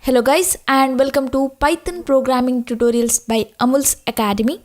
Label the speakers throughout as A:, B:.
A: Hello guys and welcome to Python programming tutorials by Amul's Academy.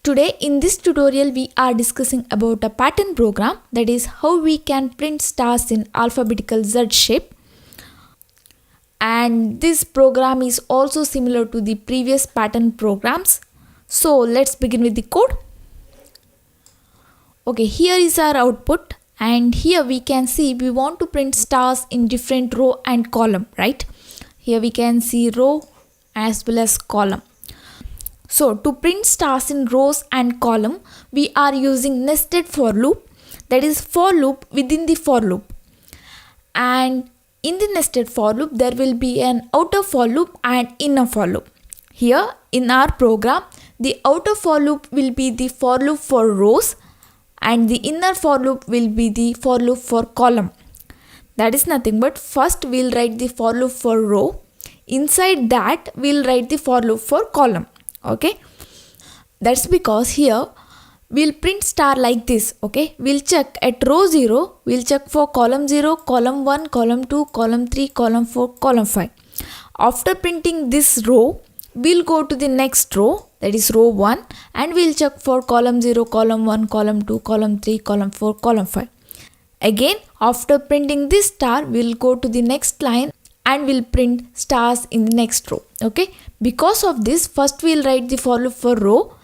A: Today in this tutorial we are discussing about a pattern program, that is how we can print stars in alphabetical Z shape. And this program is also similar to the previous pattern programs. So let's begin with the code. Okay, here is our output and here we can see we want to print stars in different row and column, right? Here we can see row as well as column. So to print stars in rows and column, we are using nested for loop, that is for loop within the for loop. And in the nested for loop, there will be an outer for loop and inner for loop. Here in our program, the outer for loop will be the for loop for rows and the inner for loop will be the for loop for column. That is nothing but first we'll write the for loop for row. Inside that we'll write the for loop for column. Okay. That's because here we'll print star like this. Okay. We'll check at row 0. We'll check for column 0, column 1, column 2, column 3, column 4, column 5. After printing this row, we'll go to the next row, that is row 1, and we'll check for column 0, column 1, column 2, column 3, column 4, column 5. Again, after printing this star, we'll go to the next line and we'll print stars in the next row. Okay. Because of this, first we'll write the for loop for row.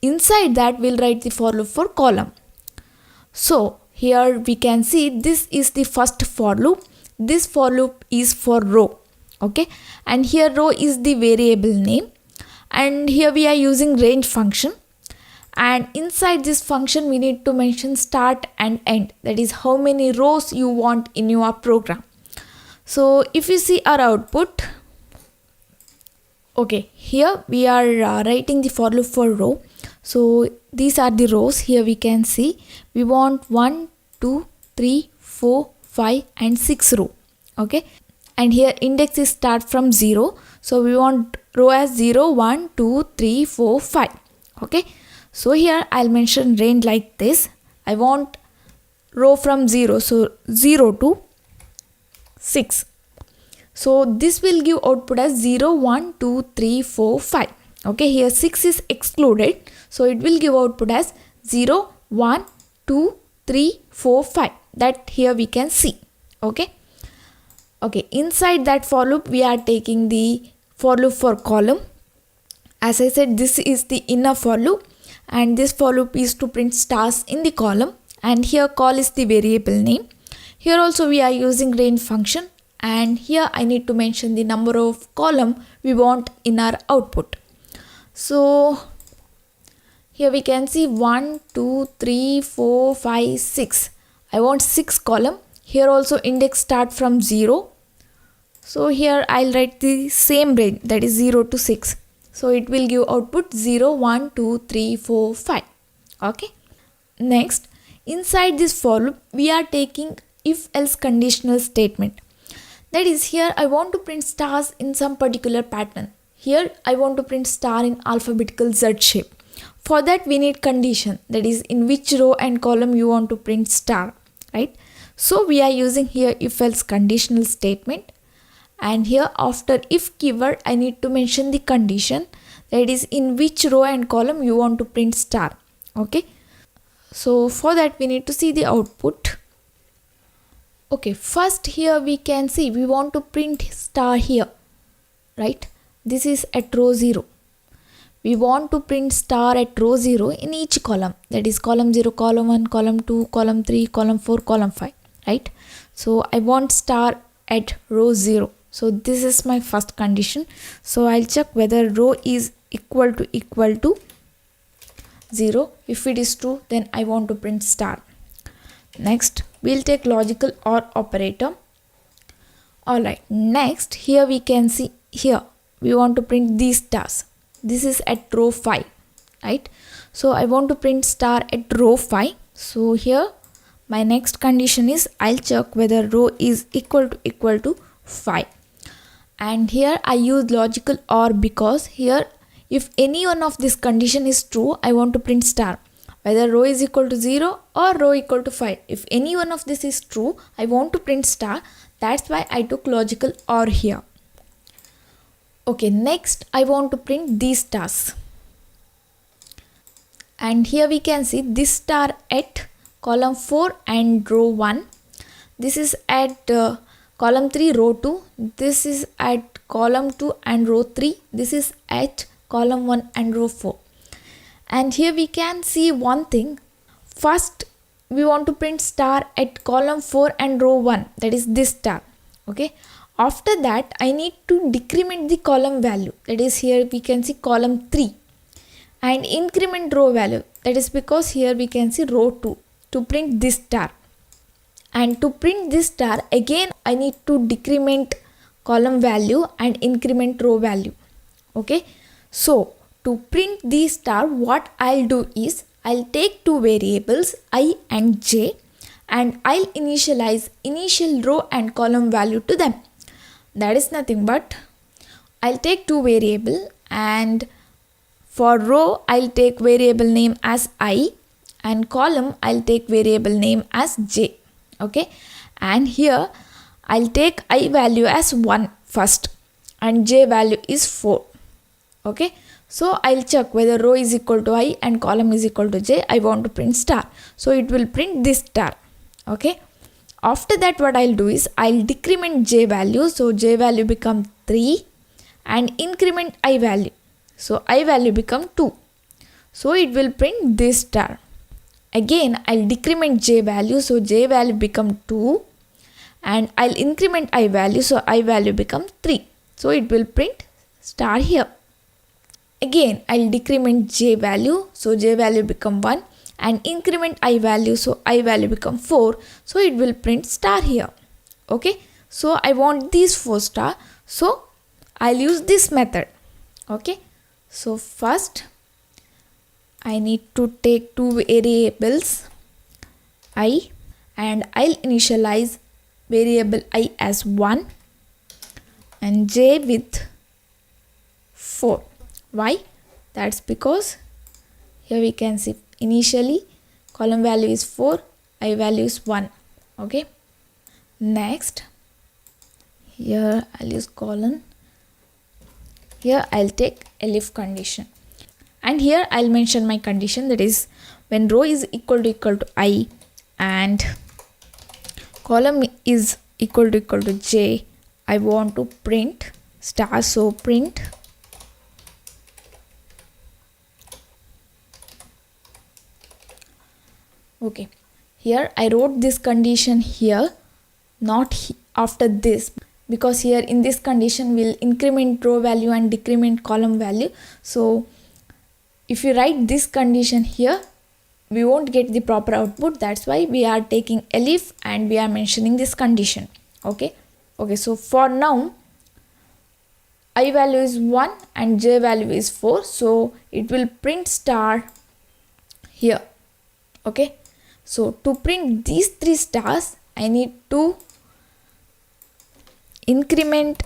A: Inside that, we'll write the for loop for column. So here we can see this is the first for loop. This for loop is for row. Okay. And here row is the variable name. And here we are using range function. And inside this function we need to mention start and end, that is how many rows you want in your program. So if you see our output, okay, here we are writing the for loop for row. So these are the rows. Here we can see we want 1 2 3 4 5 and 6 row. Okay, and here index is start from 0, so we want row as 0 1 2 3 4 5. Okay. So here I'll mention range like this. I want row from 0. So 0 to 6. So this will give output as 0, 1, 2, 3, 4, 5. Okay. Here 6 is excluded. So it will give output as 0, 1, 2, 3, 4, 5. That here we can see. Okay. Okay. Inside that for loop, we are taking the for loop for column. As I said, this is the inner for loop. And this for loop is to print stars in the column, and here call is the variable name. Here also we are using range function, and here I need to mention the number of column we want in our output. So here we can see 1 2 3 4 5 6. I want 6 column. Here also index start from 0. So here I'll write the same range, that is 0 to 6. So it will give output 0, 1, 2, 3, 4, 5. Okay. Next, inside this for loop, we are taking if-else conditional statement. That is, here I want to print stars in some particular pattern. Here I want to print star in alphabetical Z shape. For that we need condition, that is in which row and column you want to print star, right? So we are using here if-else conditional statement. And here after if keyword, I need to mention the condition, that is in which row and column you want to print star. Okay. So for that we need to see the output. Okay. First here we can see we want to print star here, right? This is at row 0. We want to print star at row 0 in each column, that is column 0, column 1, column 2, column 3, column 4, column 5, right? So I want star at row 0. So this is my first condition. So I'll check whether row is equal to 0. If it is true, then I want to print star. Next, we'll take logical OR operator. Alright, next here we can see here we want to print these stars. This is at row 5, right? So I want to print star at row 5. So here my next condition is I'll check whether row is equal to 5. And here I use logical OR because here if any one of this condition is true, I want to print star. Whether row is equal to 0 or row equal to 5. If any one of this is true, I want to print star. That's why I took logical OR here. Okay, next I want to print these stars. And here we can see this star at column 4 and row 1. This is at column 3 row 2. This is at column 2 and row 3. This is at column 1 and row 4. And here we can see one thing. First we want to print star at column 4 and row 1, that is this star. Okay, after that I need to decrement the column value, that is here we can see column 3, and increment row value, that is because here we can see row 2, to print this star. And to print this star again I need to decrement column value and increment row value. Okay, so to print this star, what I'll do is I'll take two variables I and j, and I'll initialize initial row and column value to them. That is nothing but I'll take two variable, and for row I'll take variable name as I, and column I'll take variable name as j. Okay, and here I'll take I value as 1 first and j value is 4. Okay, so I'll check whether row is equal to I and column is equal to j. I want to print star, so it will print this star. Okay, after that what I'll do is I'll decrement j value, so j value become 3, and increment I value, so I value become 2, so it will print this star. Again I'll decrement j value, so j value become 2, and I'll increment I value, so I value become 3, so it will print star here. Again I'll decrement j value, so j value become 1, and increment I value, so I value become 4, so it will print star here. Okay, so I want these 4 star, so I'll use this method. Okay, so first I need to take two variables I, and I'll initialize variable I as 1 and j with 4. Why? That's because here we can see initially column value is 4, I value is 1. Okay, next here I'll use colon. Here I'll take elif condition, and here I'll mention my condition, that is when row is equal to I and column is equal to j, I want to print star, so print okay. Here I wrote this condition here, not after this, because here in this condition we'll increment row value and decrement column value. So if you write this condition here, we won't get the proper output. That's why we are taking elif and we are mentioning this condition. Okay, so for now I value is 1 and j value is 4, so it will print star here. Okay, so to print these 3 stars I need to increment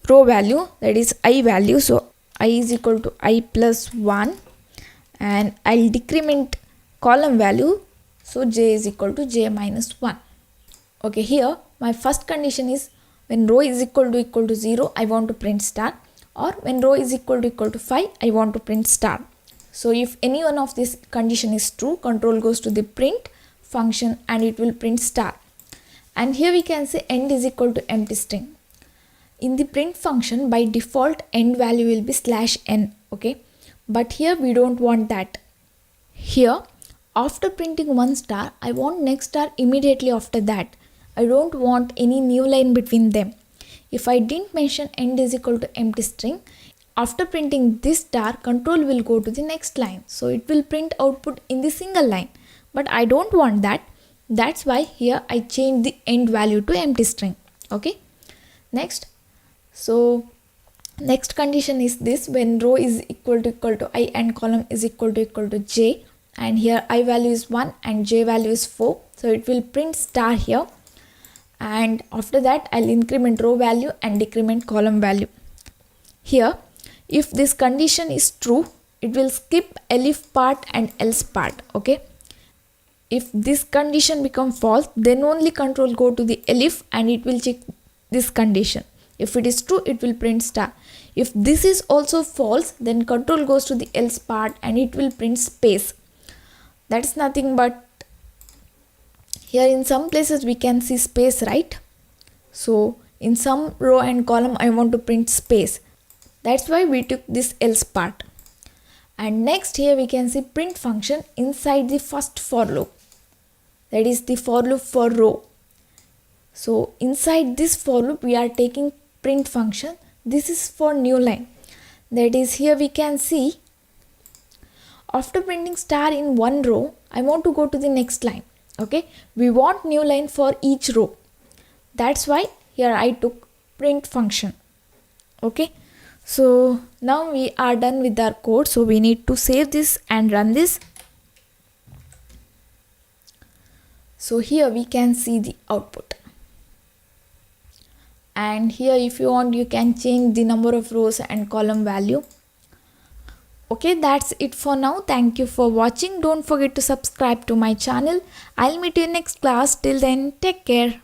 A: row value, that is I value, so I is equal to I plus 1, and I'll decrement column value, so j is equal to j minus 1. Okay, here my first condition is when row is equal to 0 I want to print star, or when row is equal to 5 I want to print star. So if any one of this condition is true, control goes to the print function and it will print star. And here we can say end is equal to empty string. In the print function by default end value will be /n. Okay, but here we don't want that. Here after printing one star I want next star immediately after that. I don't want any new line between them. If I didn't mention end is equal to empty string, after printing this star control will go to the next line, so it will print output in the single line, but I don't want that. That's why here I change the end value to empty string. Okay, next, so next condition is this, when row is equal to I and column is equal to j, and here I value is 1 and j value is 4, so it will print star here. And after that I'll increment row value and decrement column value. Here if this condition is true, it will skip elif part and else part. Okay, if this condition become false, then only control go to the elif and it will check this condition. If it is true, it will print star. If this is also false, then control goes to the else part and it will print space. That's nothing but, here in some places we can see space, right? So in some row and column I want to print space. That's why we took this else part. And next here we can see print function inside the first for loop. That is the for loop for row. So inside this for loop we are taking print function. This is for new line. That is, here we can see after printing star in one row, I want to go to the next line. Okay, we want new line for each row. That's why here I took print function. Okay, so now we are done with our code. So we need to save this and run this. So here we can see the output. And here if you want, you can change the number of rows and column value. Okay, that's it for now. Thank you for watching. Don't forget to subscribe to my channel. I'll meet you in next class. Till then, take care.